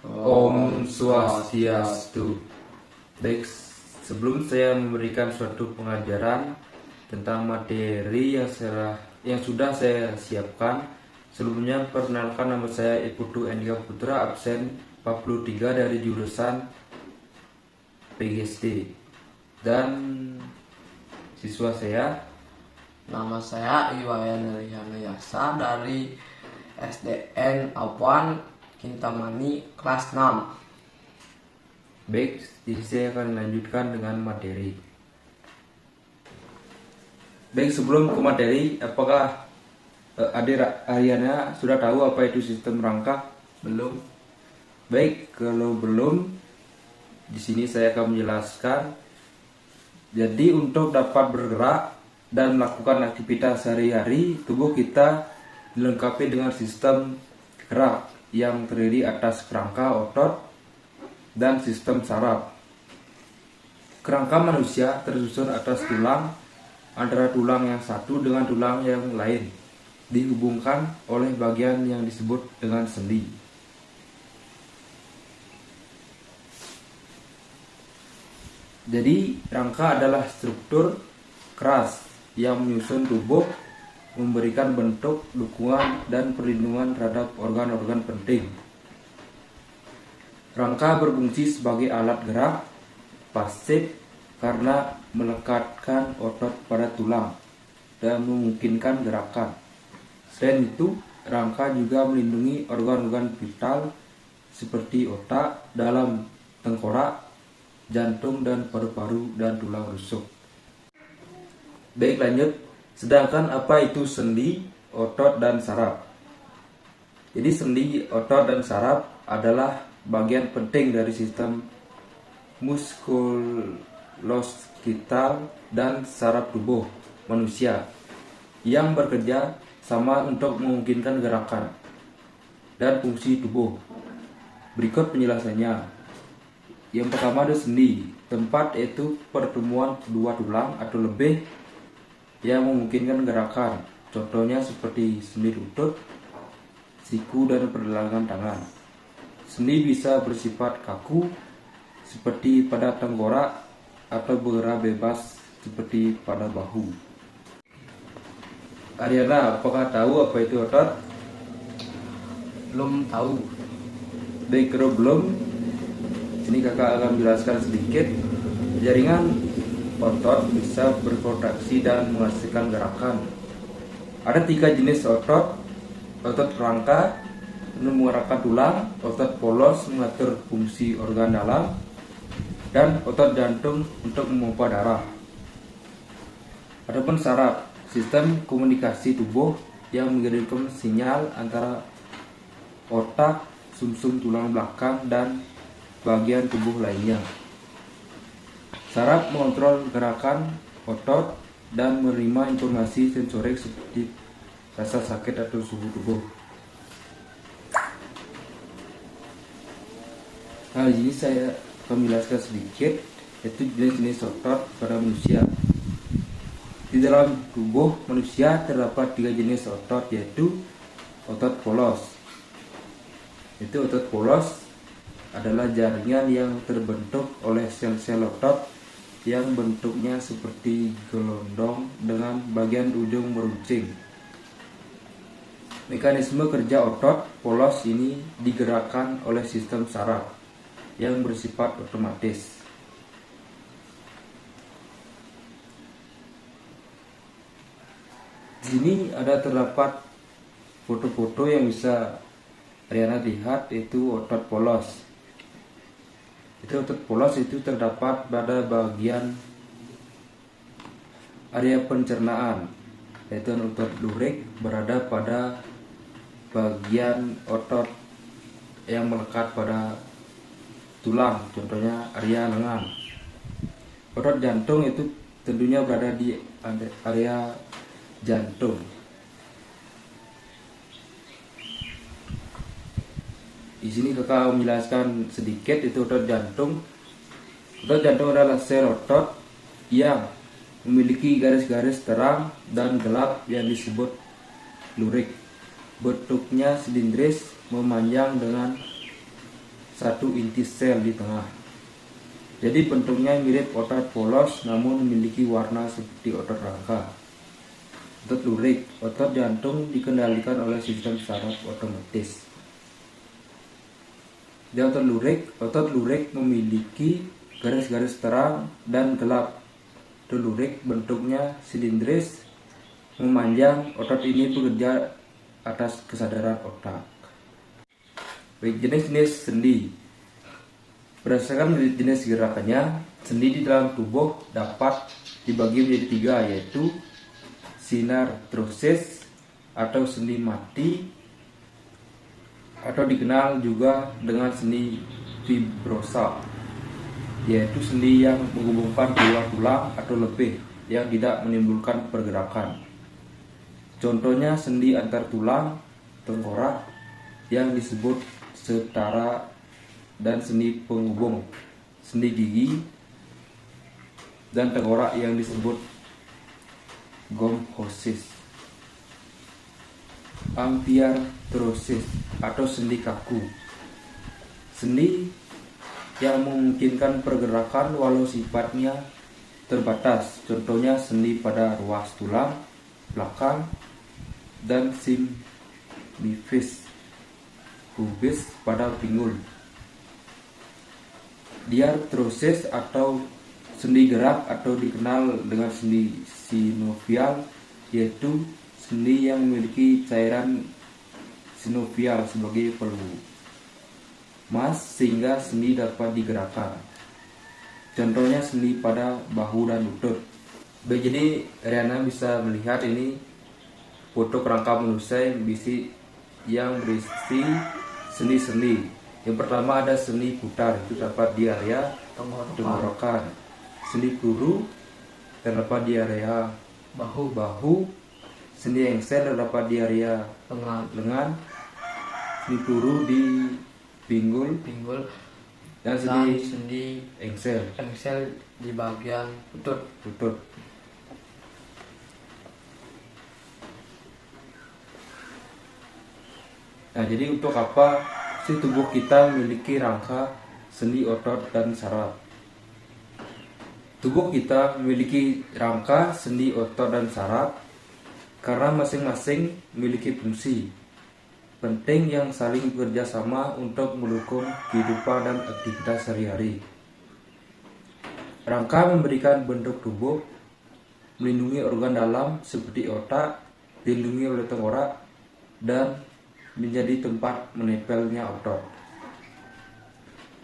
Om Swastiastu. Baik, sebelum saya memberikan suatu pengajaran tentang materi yang sudah saya siapkan, sebelumnya perkenalkan, nama saya Iputu Endika Putra, absen 43 dari jurusan PGSD, dan siswa saya. Nama saya Iwayan Riana Yasa dari SDN Awan Kintamani kelas 6. Baik, jadi saya akan lanjutkan dengan materi. Baik, sebelum ke materi, apakah adik Ariana sudah tahu apa itu sistem rangka? Belum. Baik, kalau belum, di sini saya akan menjelaskan. Jadi untuk dapat bergerak dan melakukan aktivitas sehari-hari, tubuh kita dilengkapi dengan sistem gerak yang terdiri atas kerangka, otot, dan sistem saraf. Kerangka manusia tersusun atas tulang, antara tulang yang satu dengan tulang yang lain, dihubungkan oleh bagian yang disebut dengan sendi. Jadi, rangka adalah struktur keras yang menyusun tubuh, memberikan bentuk, dukungan, dan perlindungan terhadap organ-organ penting. Rangka berfungsi sebagai alat gerak pasif karena melekatkan otot pada tulang dan memungkinkan gerakan. Selain itu, rangka juga melindungi organ-organ vital seperti otak, dalam tengkorak, jantung, dan paru-paru dan tulang rusuk. Baik, lanjut. Sedangkan apa itu sendi, otot, dan saraf? Jadi sendi, otot, dan saraf adalah bagian penting dari sistem muskuloskeletal dan saraf tubuh manusia yang bekerja sama untuk memungkinkan gerakan dan fungsi tubuh. Berikut penjelasannya. Yang pertama ada sendi, tempat yaitu pertemuan kedua tulang atau lebih yang memungkinkan gerakan. Contohnya seperti sendi lutut, siku, dan pergelangan tangan. Sendi bisa bersifat kaku seperti pada tengkorak atau bergerak bebas seperti pada bahu. Ariana, apakah tahu apa itu otot? Belum tahu. Baik, kalau belum, sini kakak akan menjelaskan sedikit. Jaringan otot bisa berkontraksi dan menghasilkan gerakan. Ada 3 jenis otot: otot rangka untuk menggerakkan tulang, otot polos mengatur fungsi organ dalam, dan otot jantung untuk memompa darah. Adapun saraf, sistem komunikasi tubuh yang mengirimkan sinyal antara otak, sumsum tulang belakang, dan bagian tubuh lainnya. Saraf mengontrol gerakan otot dan menerima informasi sensorik seperti rasa sakit atau suhu tubuh. Nah, di sini saya akan menjelaskan sedikit yaitu jenis-jenis otot pada manusia. Di dalam tubuh manusia terdapat 3 jenis otot, yaitu otot polos. Itu otot polos adalah jaringan yang terbentuk oleh sel-sel otot yang bentuknya seperti gelondong dengan bagian ujung meruncing. Mekanisme kerja otot polos ini digerakkan oleh sistem saraf yang bersifat otomatis. Di sini ada terdapat foto-foto yang bisa Ariana lihat, yaitu otot polos. Itu otot polos itu terdapat pada bagian area pencernaan, yaitu otot lurik berada pada bagian otot yang melekat pada tulang, contohnya area lengan. Otot jantung itu tentunya berada di area jantung. Di sini kakak menjelaskan sedikit itu otot jantung. Otot jantung adalah sel otot yang memiliki garis-garis terang dan gelap yang disebut lurik. Bentuknya silindris, memanjang dengan satu inti sel di tengah. Jadi bentuknya mirip otot polos namun memiliki warna seperti otot rangka. Otot lurik, otot jantung dikendalikan oleh sistem saraf otomatis. Di otot lurik memiliki garis-garis terang dan gelap. Otot lurik bentuknya silindris, memanjang. Otot ini bekerja atas kesadaran otak. Baik, jenis-jenis sendi. Berdasarkan jenis gerakannya, sendi di dalam tubuh dapat dibagi menjadi 3, yaitu sinartrosis atau sendi mati, atau dikenal juga dengan sendi fibrosa, yaitu sendi yang menghubungkan dua tulang atau lebih yang tidak menimbulkan pergerakan. Contohnya sendi antar tulang tengkorak yang disebut setara dan sendi penghubung sendi gigi dan tengkorak yang disebut gomhosis. Ampiartrosis atau sendi kaku, sendi yang memungkinkan pergerakan walau sifatnya terbatas. Contohnya sendi pada ruas tulang belakang dan symphysis pubis pada pinggul. Diartrosis atau sendi gerak atau dikenal dengan sendi sinovial, yaitu sendi yang memiliki cairan sinovial sebagai pelumas sehingga sendi dapat digerakkan. Contohnya sendi pada bahu dan lutut. Jadi Riana bisa melihat ini foto kerangka manusia yang berisi sendi-sendi. Yang pertama ada sendi putar, itu terdapat di area tenggorokan. Sendi peluru terdapat di area bahu. Sendi engsel terdapat di area lengan. Sendi peluru di pinggul dan sendi engsel di bagian lutut. Nah, jadi untuk apa sih tubuh kita memiliki rangka, sendi, otot, dan saraf? Tubuh kita memiliki rangka, sendi, otot, dan saraf karena masing-masing memiliki fungsi penting yang saling bekerja sama untuk mendukung kehidupan dan aktivitas sehari-hari. Rangka memberikan bentuk tubuh, melindungi organ dalam seperti otak, dilindungi oleh tengkorak, dan menjadi tempat menempelnya otot.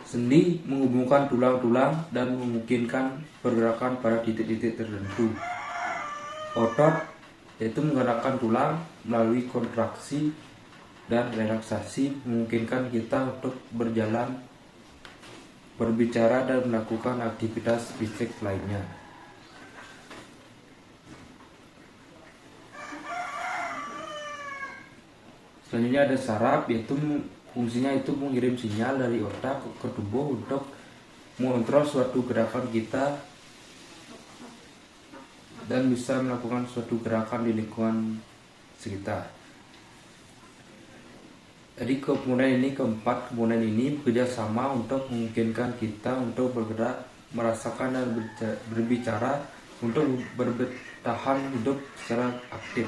Sendi menghubungkan tulang-tulang dan memungkinkan pergerakan pada titik-titik tertentu. Otot yaitu menggerakkan tulang melalui kontraksi dan relaksasi, memungkinkan kita untuk berjalan, berbicara, dan melakukan aktivitas fisik lainnya. Selanjutnya ada saraf, yaitu fungsinya itu mengirim sinyal dari otak ke tubuh untuk mengontrol suatu gerakan kita dan bisa melakukan suatu gerakan di lingkungan sekitar. Jadi keempat komponen ini bekerja sama untuk memungkinkan kita untuk bergerak, merasakan dan berbicara, untuk bertahan hidup secara aktif.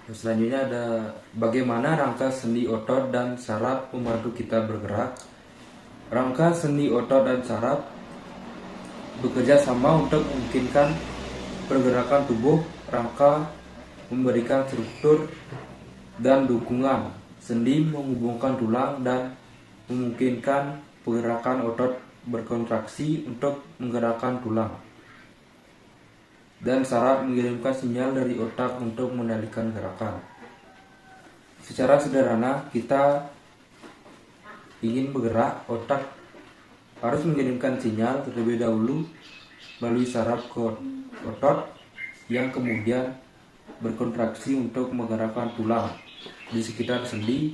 Selanjutnya ada bagaimana rangka, sendi, otot, dan saraf membantu kita bergerak. Rangka, sendi, otot, dan saraf bekerja sama untuk memungkinkan pergerakan tubuh. Rangka memberikan struktur dan dukungan. Sendi menghubungkan tulang dan memungkinkan pergerakan otot berkontraksi untuk menggerakkan tulang. Dan saraf mengirimkan sinyal dari otak untuk mengendalikan gerakan. Secara sederhana, kita ingin bergerak, otak harus mengirimkan sinyal terlebih dahulu melalui saraf ke otot yang kemudian berkontraksi untuk menggerakkan tulang di sekitar sendi,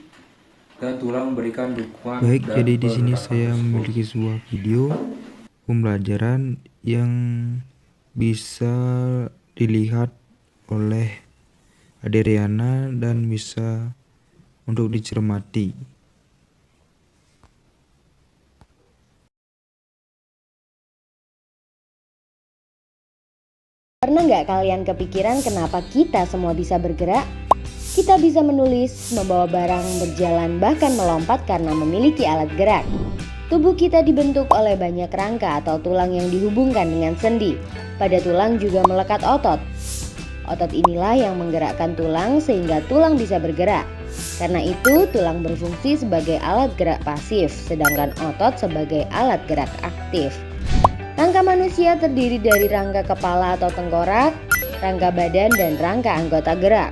dan tulang memberikan dukungan. Baik, jadi di sini saya memiliki sebuah video pembelajaran yang bisa dilihat oleh Adriana dan bisa untuk dicermati. Pernah nggak kalian kepikiran kenapa kita semua bisa bergerak? Kita bisa menulis, membawa barang, berjalan, bahkan melompat karena memiliki alat gerak. Tubuh kita dibentuk oleh banyak rangka atau tulang yang dihubungkan dengan sendi. Pada tulang juga melekat otot. Otot inilah yang menggerakkan tulang sehingga tulang bisa bergerak. Karena itu, tulang berfungsi sebagai alat gerak pasif, sedangkan otot sebagai alat gerak aktif. Rangka manusia terdiri dari rangka kepala atau tengkorak, rangka badan, dan rangka anggota gerak.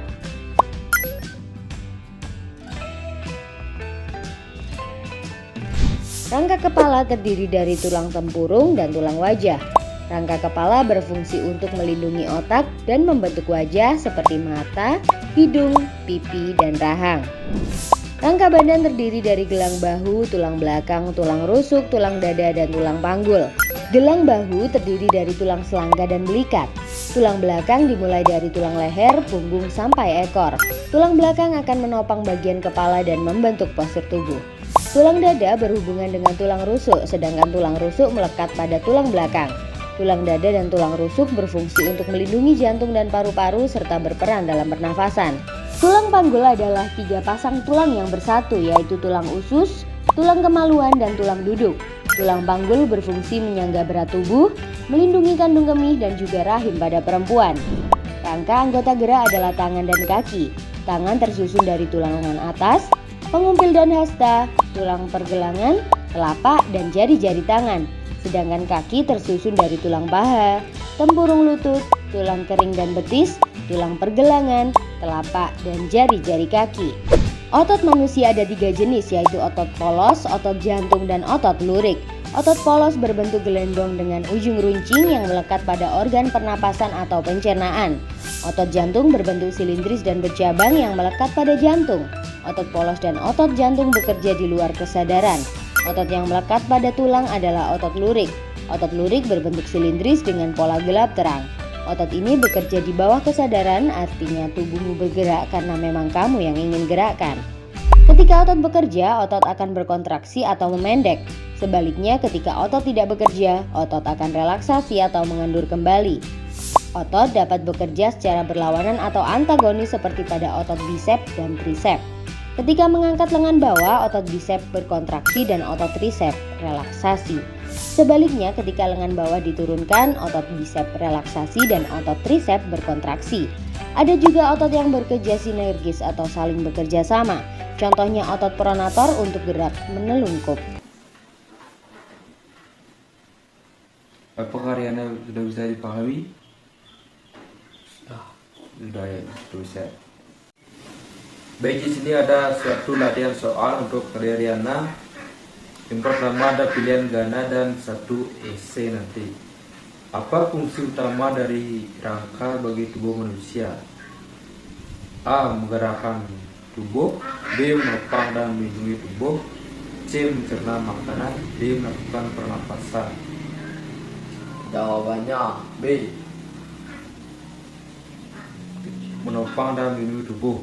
Rangka kepala terdiri dari tulang tempurung dan tulang wajah. Rangka kepala berfungsi untuk melindungi otak dan membentuk wajah seperti mata, hidung, pipi, dan rahang. Rangka badan terdiri dari gelang bahu, tulang belakang, tulang rusuk, tulang dada, dan tulang panggul. Gelang bahu terdiri dari tulang selangka dan belikat. Tulang belakang dimulai dari tulang leher, punggung, sampai ekor. Tulang belakang akan menopang bagian kepala dan membentuk postur tubuh. Tulang dada berhubungan dengan tulang rusuk, sedangkan tulang rusuk melekat pada tulang belakang. Tulang dada dan tulang rusuk berfungsi untuk melindungi jantung dan paru-paru serta berperan dalam pernafasan. Tulang panggul adalah 3 pasang tulang yang bersatu, yaitu tulang usus, tulang kemaluan, dan tulang duduk. Tulang panggul berfungsi menyangga berat tubuh, melindungi kandung kemih dan juga rahim pada perempuan. Rangka anggota gerak adalah tangan dan kaki. Tangan tersusun dari tulang lengan atas, pengumpil dan hasta, tulang pergelangan, telapak, dan jari-jari tangan. Sedangkan kaki tersusun dari tulang paha, tempurung lutut, tulang kering dan betis, tulang pergelangan, telapak, dan jari-jari kaki. Otot manusia ada 3 jenis, yaitu otot polos, otot jantung, dan otot lurik. Otot polos berbentuk gelembung dengan ujung runcing yang melekat pada organ pernapasan atau pencernaan. Otot jantung berbentuk silindris dan bercabang yang melekat pada jantung. Otot polos dan otot jantung bekerja di luar kesadaran. Otot yang melekat pada tulang adalah otot lurik. Otot lurik berbentuk silindris dengan pola gelap terang. Otot ini bekerja di bawah kesadaran, artinya tubuhmu bergerak karena memang kamu yang ingin gerakkan. Ketika otot bekerja, otot akan berkontraksi atau memendek. Sebaliknya, ketika otot tidak bekerja, otot akan relaksasi atau mengendur kembali. Otot dapat bekerja secara berlawanan atau antagonis seperti pada otot bisep dan trisep. Ketika mengangkat lengan bawah, otot bisep berkontraksi dan otot trisep relaksasi. Sebaliknya, ketika lengan bawah diturunkan, otot bisep relaksasi dan otot trisep berkontraksi. Ada juga otot yang bekerja sinergis atau saling bekerja sama. Contohnya otot pronator untuk gerak menelungkup. Apakah Riana sudah bisa dipahami? Sudah ya, bisa. Baik, di sini ada suatu latihan soal untuk Riana. Yang pertama ada pilihan gana dan satu esai nanti. Apa fungsi utama dari rangka bagi tubuh manusia? A. Menggerakkan tubuh. B. Menopang dan melindungi tubuh. C. Mencerna makanan. D. Melakukan pernapasan. Jawabannya B. Menopang dan melindungi tubuh.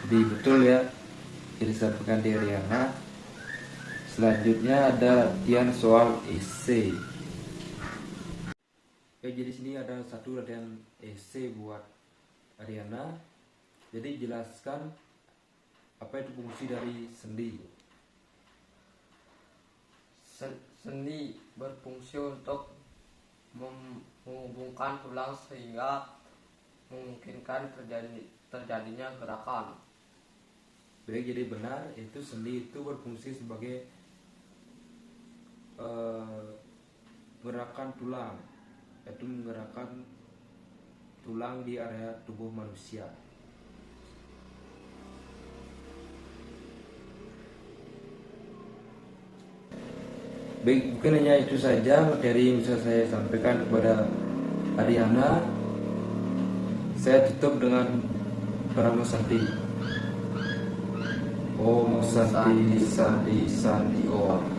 Jadi betul ya, jadi disampaikan di Riana. Selanjutnya ada latihan soal esai. Oke, jadi sini ada satu latihan esai buat Ariana. Jadi jelaskan apa itu fungsi dari sendi. Sendi berfungsi untuk menghubungkan tulang sehingga memungkinkan terjadinya gerakan. Baik, jadi benar, itu sendi itu berfungsi sebagai gerakan tulang, yaitu menggerakkan tulang di area tubuh manusia. Baik, mungkin hanya itu saja materi yang bisa saya sampaikan kepada Ariana. Saya tutup dengan Pramu Santi. Om Santi Santi Santi Om.